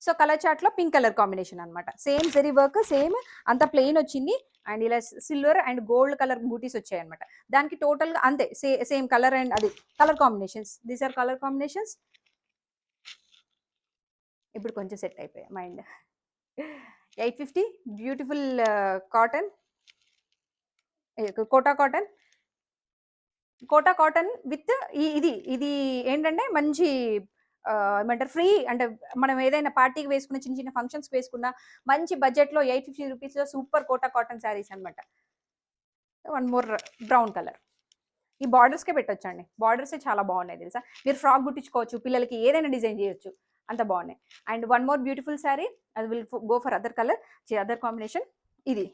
So colour చార్ట్లో pink colour combination అనమాట. Same zari work, same అంత ప్లెయిన్ వచ్చింది. అండ్ ఇలా సిల్వర్ అండ్ గోల్డ్ కలర్ బూటీస్ వచ్చాయి అనమాట. దానికి టోటల్గా అంతే సేమ్ కలర్ అండ్ అది colour combinations. These are colour combinations. ఇప్పుడు కొంచెం సెట్ అయిపోయాయి mind. 850 beautiful cotton, Kota cotton. Kota cotton with ఇది ఇది ఏంటంటే మంచి ఏమంటారు ఫ్రీ, అంటే మనం ఏదైనా పార్టీకి వేసుకున్న, చిన్న చిన్న ఫంక్షన్స్కి వేసుకున్న మంచి బడ్జెట్లో 850 రూపీస్లో సూపర్ కోటా కాటన్ శారీస్ అనమాట. One more brown colour. ఈ బార్డర్స్కే పెట్టొచ్చండి, బార్డర్సే చాలా బాగున్నాయి తెలుసా. మీరు ఫ్రాక్ కుట్టించుకోవచ్చు, పిల్లలకి ఏదైనా డిజైన్ చేయొచ్చు, అంత బాగున్నాయి. And one more beautiful sari, అది will go for other colour, other combination. ఇది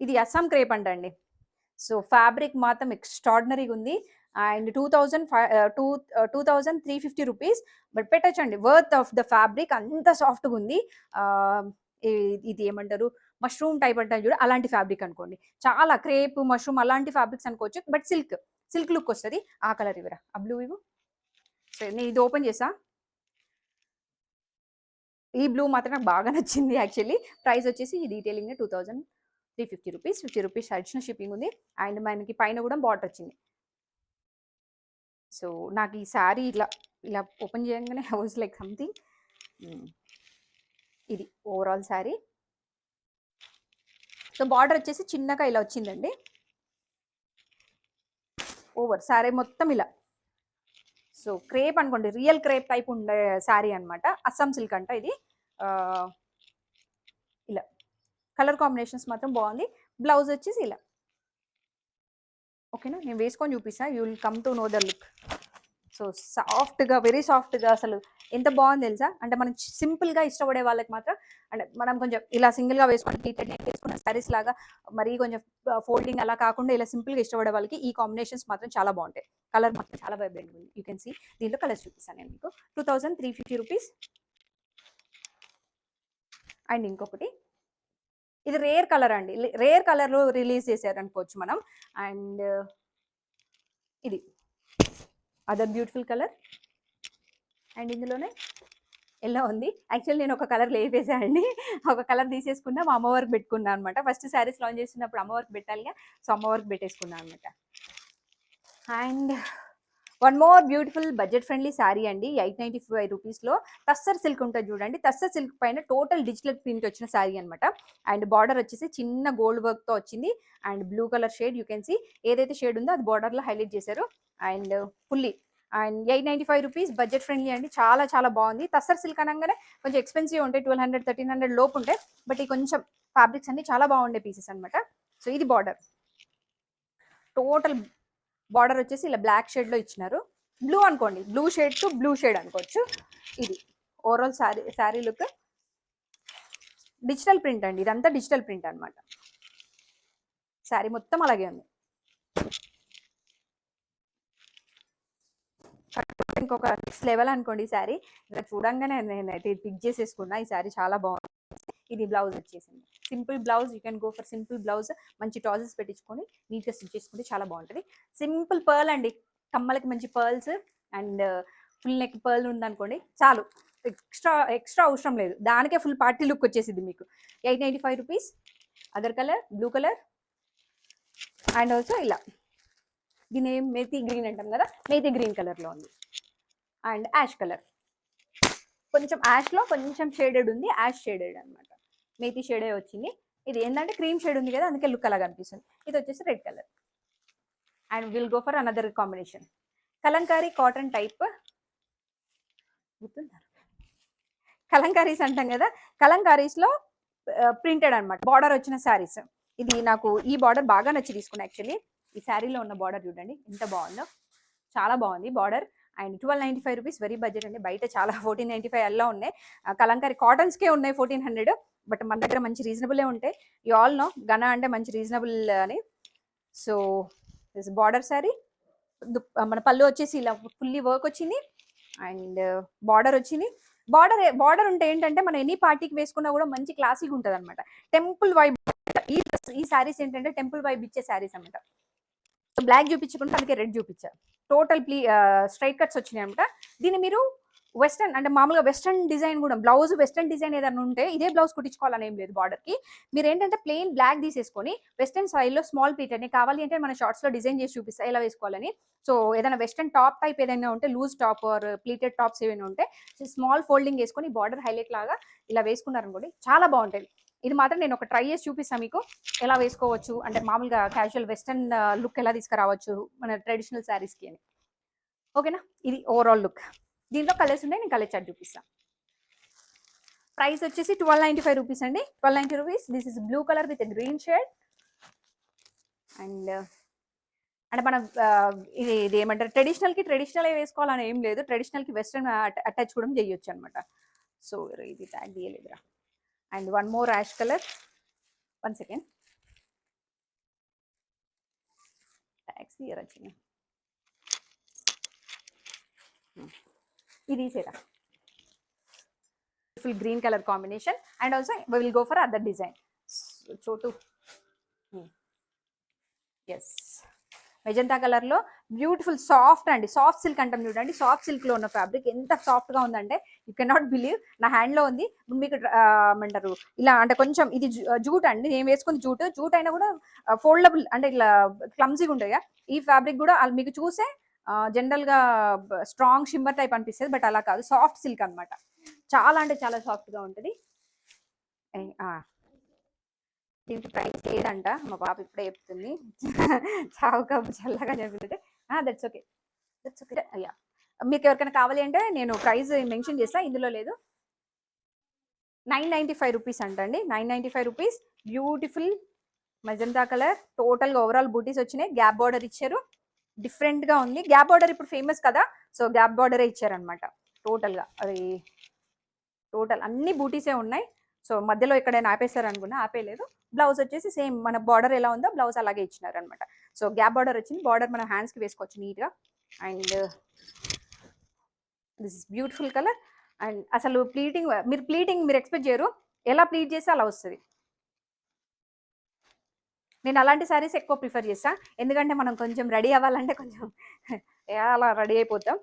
ఇది అస్సాం క్రేప్ అండి. సో ఫ్యాబ్రిక్ మాత్రం ఎక్స్ట్రాడినరీగా ఉంది. అండ్ 2350 రూపీస్, బట్ పెట్టచ్చండి, వర్త్ ఆఫ్ ద ఫ్యాబ్రిక్, అంత సాఫ్ట్గా ఉంది. ఇది ఏమంటారు, మష్రూమ్ టైప్ అంటారు చూడు, అలాంటి ఫ్యాబ్రిక్ అనుకోండి. చాలా క్రేప్, మష్రూమ్ అలాంటి ఫ్యాబ్రిక్స్ అనుకోవచ్చు, బట్ సిల్క్ లుక్ వస్తుంది. ఆ కలర్ ఇవరా, ఆ బ్లూ ఇవ్వు. సో నేను ఇది ఓపెన్ చేసా, ఈ బ్లూ మాత్రం నాకు బాగా నచ్చింది యాక్చువల్లీ. ప్రైస్ వచ్చేసి ఈ detailing 2350 rupees, 50 rupees additional shipping ఉంది. అండ్ మనకి పైన కూడా బార్డర్ వచ్చింది. సో నాకు ఈ శారీ ఇలా ఇలా ఓపెన్ చేయగానే హౌస్ లైక్ సంథింగ్. ఇది ఓవరాల్ శారీ. సో బార్డర్ వచ్చేసి చిన్నగా ఇలా వచ్చిందండి, ఓవర్ శారీ మొత్తం ఇలా. సో క్రేప్ అనుకోండి, రియల్ క్రేప్ టైప్ ఉండే శారీ అనమాట. అస్సాం సిల్క్ అంట ఇది. ఇలా కలర్ కాంబినేషన్స్ మాత్రం బాగుంది. బ్లౌజ్ వచ్చేసి ఇలా. ఓకేనా, నేను వేసుకొని చూపిస్తా, you will come to know the look. So సాఫ్ట్గా, వెరీ సాఫ్ట్గా, అసలు ఎంత బాగుంది తెలుసా. అంటే మనం సింపుల్గా ఇష్టపడే వాళ్ళకి మాత్రం, అంటే మనం కొంచెం ఇలా సింగిల్గా వేసుకొని ప్లీటెడ్ నెక్ వేసుకున్న శారీస్ లాగా మరీ కొంచెం ఫోల్డింగ్ అలా కాకుండా ఇలా సింపుల్గా ఇష్టపడే వాళ్ళకి ఈ కాంబినేషన్స్ మాత్రం చాలా బాగుంటాయి. కలర్ మాత్రం చాలా వైబ్రెంట్ ఉంది. యూ కెన్ సీ, దీంట్లో కలర్స్ చూపిస్తాను నేను మీకు. 2350 రూపీస్. అండ్ ఇంకొకటి, ఇది రేర్ కలర్ అండి, రేర్ కలర్లో రిలీజ్ చేశారు అనుకోవచ్చు మనం. అండ్ ఇది అదర్ బ్యూటిఫుల్ కలర్. అండ్ ఇందులోనే ఎల్లో ఉంది. యాక్చువల్లీ నేను ఒక కలర్ లేపేసానండి, ఒక కలర్ తీసేసుకున్నా, మా అమ్మవారికి పెట్టుకున్నాను అనమాట. ఫస్ట్ శారీస్ లాంచ్ చేసినప్పుడు అమ్మవారికి పెట్టాలిగా, సో అమ్మవారికి పెట్టేసుకున్నాను అనమాట. And one more beautiful budget friendly sari అండి, 895 రూపీస్లో. టస్సర్ సిల్క్ ఉంటుంది చూడండి, టస్సర్ సిల్క్ పైన టోటల్ డిజిటల్ ప్రింట్ వచ్చిన శారీ అనమాట. అండ్ బార్డర్ వచ్చేసి చిన్న గోల్డ్ వర్క్తో వచ్చింది. And blue colour shade, you can see, ఏదైతే షేడ్ ఉందో అది బార్డర్లో హైలైట్ చేశారు. And fully. And 895 rupees, budget friendly అండి, చాలా చాలా బాగుంది. టస్సర్ సిల్క్ అనగానే కొంచెం ఎక్స్పెన్సివ్ ఉంటాయి, 1200 1300 లోపు ఉంటాయి, బట్ ఈ కొంచెం ఫ్యాబ్రిక్స్ అన్ని చాలా బాగుండే పీసెస్ అనమాట. సో ఇది బార్డర్, టోటల్ బార్డర్ వచ్చేసి ఇలా బ్లాక్ షేడ్లో ఇచ్చినారు. బ్లూ అనుకోండి, blue shade to blue shade అనుకోవచ్చు. ఇది overall sari look. Digital print అండి, ఇదంతా డిజిటల్ ప్రింట్ అనమాట. శారీ మొత్తం అలాగే ఉంది. ఇంకొక నెక్స్ట్ లెవెల్ అనుకోండి ఈ శారీ. ఇలా చూడంగానే నేనైతే పిక్ చేసేసుకున్నా, ఈ శారీ చాలా బాగుంది. ఇది బ్లౌజ్ వచ్చేసింది, simple blouse. You can go for simple blouse, మంచి టాజెస్ పెట్టించుకొని నీట్గా స్టిచ్ చేసుకుంటే చాలా బాగుంటుంది. సింపుల్ పర్ల్ అండి, కమ్మలకి మంచి pearls and full neck pearl ఉందనుకోండి చాలు, ఎక్స్ట్రా అవసరం లేదు, దానికే ఫుల్ పార్టీ లుక్ వచ్చేసింది మీకు. 895 rupees. Other colour blue colour. And also ఇలా, దీని మేతి గ్రీన్ అంటాం కదా, మేతి గ్రీన్ కలర్లో ఉంది. అండ్ యాష్ కలర్, కొంచెం యాష్లో కొంచెం షేడెడ్ ఉంది, యాష్ షేడెడ్ అనమాట, మేతి షేడే వచ్చింది. ఇది ఏంటంటే క్రీమ్ షేడ్ ఉంది కదా, అందుకే లుక్ అలాగా అనిపిస్తుంది. ఇది వచ్చేసి red colour. And will go for another combination, Kalamkari cotton type. గుర్తుందా, కలంకారీస్ అంటాం కదా, కలంకారీస్లో ప్రింటెడ్ అనమాట, బార్డర్ వచ్చిన శారీస్. ఇది నాకు ఈ బార్డర్ బాగా నచ్చి తీసుకున్నా యాక్చువల్లీ. ఈ శారీలో ఉన్న బార్డర్ చూడండి ఎంత బాగుందో, చాలా బాగుంది border. And 1295 rupees, very budget అండి. బయట చాలా 1495 అలా ఉన్నాయి, కలంకారీ కాటన్స్కే ఉన్నాయి 1400, బట్ మన దగ్గర మంచి రీజనబులే ఉంటాయి. యూ ఆల్ నో గనా అంటే మంచి రీజనబుల్ అని. సో దిస్ బార్డర్ శారీ, మన పళ్ళు వచ్చేసి ఇలా ఫుల్లీ వర్క్ వచ్చింది. అండ్ బార్డర్ వచ్చింది. బార్డర్ ఉంటే ఏంటంటే మనం ఎనీ పార్టీకి వేసుకున్నా కూడా మంచి క్లాసీగా ఉంటుంది అనమాట, టెంపుల్ వైబ్. ఈ శారీస్ ఏంటంటే టెంపుల్ వైబ్ ఇచ్చే శారీస్ అనమాట. బ్లాక్ చూపించకుండా అందుకే రెడ్ చూపించారు. టోటల్ స్ట్రైట్ కట్స్ వచ్చినాయి అనమాట. దీన్ని మీరు వెస్టర్న్ అంటే మామూలుగా వెస్టర్న్ డిజైన్ కూడా బ్లౌజ్ వెస్టర్న్ డిజైన్ ఏదైనా ఉంటే ఇదే బ్లౌజ్ కుట్టించుకోవాలని ఏం లేదు బార్డర్కి. మీరు ఏంటంటే ప్లెయిన్ బ్లాక్ తీసేసుకొని వెస్టర్న్ స్టైల్లో స్మాల్ ప్లీటెడ్ నేను కావాలి అంటే మన షార్ట్స్లో డిజైన్ చేసి చూపిస్తా ఎలా వేసుకోవాలని. సో ఏదైనా వెస్టర్న్ టాప్ టైప్ ఏదైనా ఉంటే loose top or pleated tops ఏమైనా ఉంటే స్మాల్ ఫోల్డింగ్ వేసుకొని బార్డర్ హైలైట్ లాగా ఇలా వేసుకున్నారనుకోండి చాలా బాగుంటుంది. ఇది మాత్రం నేను ఒక ట్రై చేసి చూపిస్తాను మీకు ఎలా వేసుకోవచ్చు అంటే మామూలుగా క్యాజువల్ వెస్టర్న్ లుక్ ఎలా తీసుకురావచ్చు మన ట్రెడిషనల్ శారీస్కి అని. ఓకేనా, ఇది ఓవరాల్ లుక్. దీంట్లో కలర్స్ ఉన్నాయి, నేను కలర్ చార్ట్ చూపిస్తాను. ప్రైస్ వచ్చేసి 1295 రూపీస్ అండి. 1290 rupees. This is blue colour with green shade. And అంటే మనం ఇది ఏమంటారు ట్రెడిషనల్కి ట్రెడిషనల్ వేసుకోవాలని ఏం లేదు, ట్రెడిషనల్కి వెస్ట్రన్ అటాచ్ కూడా చేయొచ్చు అనమాట. సో ఇది ట్యాగ్ తీయలేదురా. And one more ash colour. 1 second, tags తీయరచ్చు. ఇది తీసేరా. Full green colour combination and also we will go for other design. చోటు ఎస్ మెజంతా కలర్లో బ్యూటిఫుల్ సాఫ్ట్ అండి, సాఫ్ట్ సిల్క్ అంటాం చూడండి. సాఫ్ట్ సిల్క్లో ఉన్న ఫ్యాబ్రిక్ ఎంత సాఫ్ట్గా ఉందంటే యూ కెన్ నాట్ బిలీవ్. నా హ్యాండ్లో ఉంది మీకు ఏమంటారు ఇలా అంటే కొంచెం ఇది జూట్ అండి, నేను వేసుకుని జూట్ అయినా కూడా ఫోల్డబుల్ అంటే ఇట్లా క్లమ్జీగా ఉంటాయి. ఈ ఫ్యాబ్రిక్ కూడా మీకు చూసే జనరల్గా స్ట్రాంగ్ షిమ్మర్ టైప్ అనిపిస్తుంది, బట్ అలా కాదు, సాఫ్ట్ సిల్క్ అనమాట. చాలా అంటే చాలా సాఫ్ట్గా ఉంటుంది. దీనికి ప్రైస్ లేదంట, మా పాప ఇప్పుడే చెప్తుంది. చావు కప్పు చల్లగా చెప్తుంటే దట్స్ ఓకే, దట్స్ ఓకే. అయ్యా మీకు ఎవరికైనా కావాలి అంటే నేను ప్రైస్ మెన్షన్ చేస్తాను, ఇందులో లేదు. 995 రూపీస్ అంటండి. 995 రూపీస్. Beautiful magenta colour. టోటల్గా ఓవరాల్ బూటీస్ వచ్చినాయి, గ్యాప్ బార్డర్ ఇచ్చారు, డిఫరెంట్గా ఉంది. గ్యాప్ బార్డర్ ఇప్పుడు ఫేమస్ కదా, సో గ్యాప్ బార్డరే ఇచ్చారనమాట టోటల్గా. అది టోటల్ అన్ని బూటీసే ఉన్నాయి. సో మధ్యలో ఎక్కడైనా ఆపేస్తారు అనుకున్నా, ఆపేయలేదు. బ్లౌజ్ వచ్చేసి సేమ్ మన బార్డర్ ఎలా ఉందో బ్లౌజ్ అలాగే ఇచ్చినారు అనమాట. సో గ్యాప్ బార్డర్ వచ్చింది, బార్డర్ మన హ్యాండ్స్కి వేసుకోవచ్చు నీట్గా. And this is beautiful colour. And అసలు ప్లీటింగ్ మీరు ఎక్స్పెక్ట్ చేయరు, ఎలా ప్లీట్ చేస్తే అలా వస్తుంది. నేను అలాంటి శారీస్ ఎక్కువ ప్రిఫర్ చేస్తాను, ఎందుకంటే మనం కొంచెం రెడీ అవ్వాలంటే కొంచెం అలా రెడీ అయిపోతాం.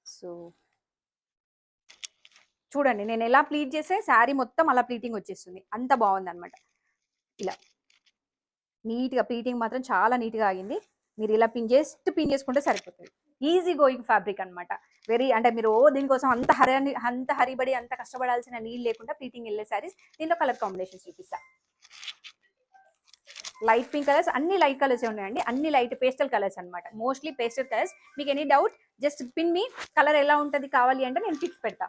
సో చూడండి నేను ఎలా ప్లీట్ చేస్తే శారీ మొత్తం అలా ప్లీటింగ్ వచ్చేస్తుంది, అంత బాగుంది అనమాట. ఇలా నీట్గా ప్లీటింగ్ మాత్రం చాలా నీట్గా ఆగింది. మీరు ఇలా పిన్ చేసుకుంటే సరిపోతుంది. ఈజీ గోయింగ్ ఫ్యాబ్రిక్ అనమాట. వెరీ అంటే మీరు దీనికోసం అంత హరిబడి అంత కష్టపడాల్సిన నీళ్ళు లేకుండా ప్లీటింగ్ వెళ్ళే శారీస్. దీంట్లో కలర్ కాంబినేషన్స్ చూపిస్తా. లైట్ పింక్ కలర్స్, అన్ని లైట్ కలర్స్ ఉన్నాయండి, అన్ని లైట్ పేస్టల్ కలర్స్ అనమాట, మోస్ట్లీ పేస్టల్ కలర్స్. మీకు any doubt just pin me, colour ఎలా ఉంటుంది కావాలి అంటే నేను ఫిక్స్ పెడతా.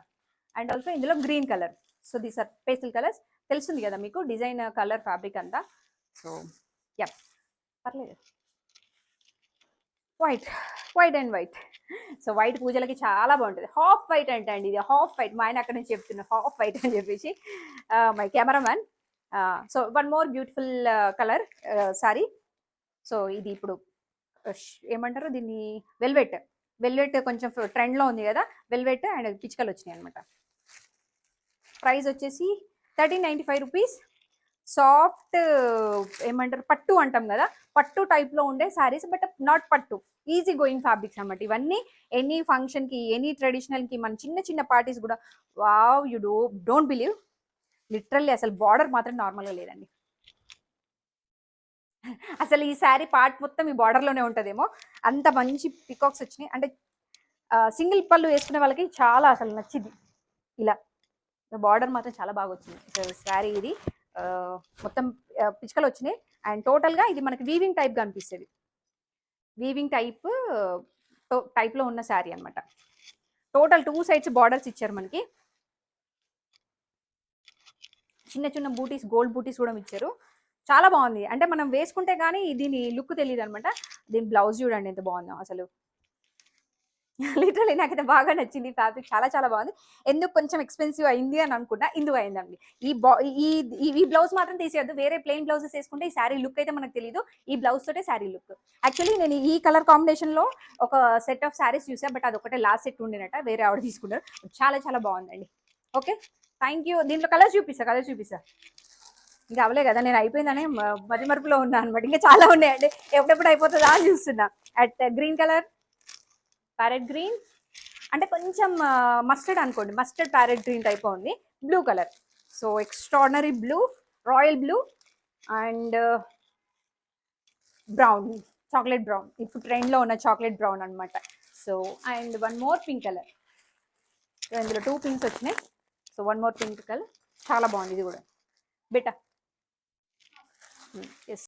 అండ్ ఆల్సో ఇందులో green colour. So these are pastel colours. తెలుస్తుంది కదా మీకు డిజైన్ కలర్ ఫ్యాబ్రిక్ అంతా. సో యా పర్లేదు. White and white. So white పూజలకి చాలా బాగుంటుంది. హాఫ్ వైట్ అంటే అండి, ఇది హాఫ్ వైట్. మా ఆయన అక్కడ నుంచి చెప్తున్నా హాఫ్ వైట్ అని చెప్పేసి, my cameraman. So one more beautiful colour sorry. So ఇది ఇప్పుడు ఏమంటారు దీన్ని, వెల్వెట్ కొంచెం ట్రెండ్లో ఉంది కదా, వెల్వెట్ అండ్ పిచ్కలు వచ్చినాయి అనమాట. ప్రైస్ వచ్చేసి 1395 రూపీస్. సాఫ్ట్ ఏమంటారు పట్టు అంటాం కదా, పట్టు టైప్లో ఉండే శారీస్, బట్ నాట్ పట్టు, ఈజీ గోయింగ్ ఫ్యాబ్రిక్స్ అనమాట ఇవన్నీ. ఎనీ ఫంక్షన్కి, ఎనీ ట్రెడిషనల్కి, మన చిన్న పార్టీస్ కూడా wow, you don't believe, literally అసలు బార్డర్ మాత్రం నార్మల్గా లేదండి. అసలు ఈ శారీ పార్ట్ మొత్తం ఈ బార్డర్లోనే ఉంటుందేమో, అంత మంచి పికాక్స్ వచ్చినాయి. అంటే సింగిల్ పళ్ళు వేసుకునే వాళ్ళకి చాలా అసలు నచ్చింది. ఇలా బార్డర్ మాత్రం చాలా బాగా వచ్చింది శారీ. ఇది మొత్తం పిచ్కలు వచ్చినాయి. అండ్ టోటల్గా ఇది మనకి వీవింగ్ టైప్గా అనిపిస్తుంది, వీవింగ్ టైప్లో ఉన్న శారీ అనమాట. టోటల్ 2 సైడ్స్ బార్డర్స్ ఇచ్చారు మనకి, చిన్న బూటీస్, గోల్డ్ బూటీస్ కూడా ఇచ్చారు. చాలా బాగుంది. అంటే మనం వేసుకుంటే కానీ దీని లుక్ తెలియదు అనమాట. దీని బ్లౌజ్ చూడండి ఎంత బాగుందో అసలు. లిటరలీ నాకైతే బాగా నచ్చింది ఫ్యాబ్రిక్, చాలా బాగుంది. ఎందుకు కొంచెం ఎక్స్పెన్సివ్ అయింది అని అనుకున్నా, ఇందుకు అయిందండి. ఈ బ్లౌజ్ మాత్రం తీసేయద్దు, వేరే ప్లెయిన్ బ్లౌజెస్ వేసుకుంటే ఈ శారీ లుక్ అయితే మనకు తెలియదు, ఈ బ్లౌజ్ తోటే శారీ లుక్. యాక్చువల్లీ నేను ఈ కలర్ కాంబినేషన్లో ఒక సెట్ ఆఫ్ శారీస్ చూసా, బట్ అది ఒకటే లాస్ట్ సెట్ ఉండినట్ట, వేరే ఆవిడ తీసుకున్నారు. చాలా బాగుందండి. Okay, thank you. దీంట్లో కలర్ చూపిస్తా. ఇంకా అవలే కదా, నేను అయిపోయిందని మరుపులో ఉన్నా అనమాట. ఇంకా చాలా ఉన్నాయండి, ఎప్పుడెప్పుడు అయిపోతుందా అని చూస్తున్నా. At green colour, parrot green, అంటే కొంచెం మస్టర్డ్ అనుకోండి, మస్టర్డ్ ప్యారెట్ గ్రీన్ టైప్ ఉంది. Blue colour, so extraordinary blue, royal blue and brown, chocolate brown, ఇప్పుడు ట్రెండ్లో ఉన్న చాక్లెట్ బ్రౌన్ అనమాట. So and one more pink colour. So ఇందులో 2 పింక్స్ వచ్చినాయి. So one more pink colour, చాలా బాగుంది ఇది కూడా బెటా. ఎస్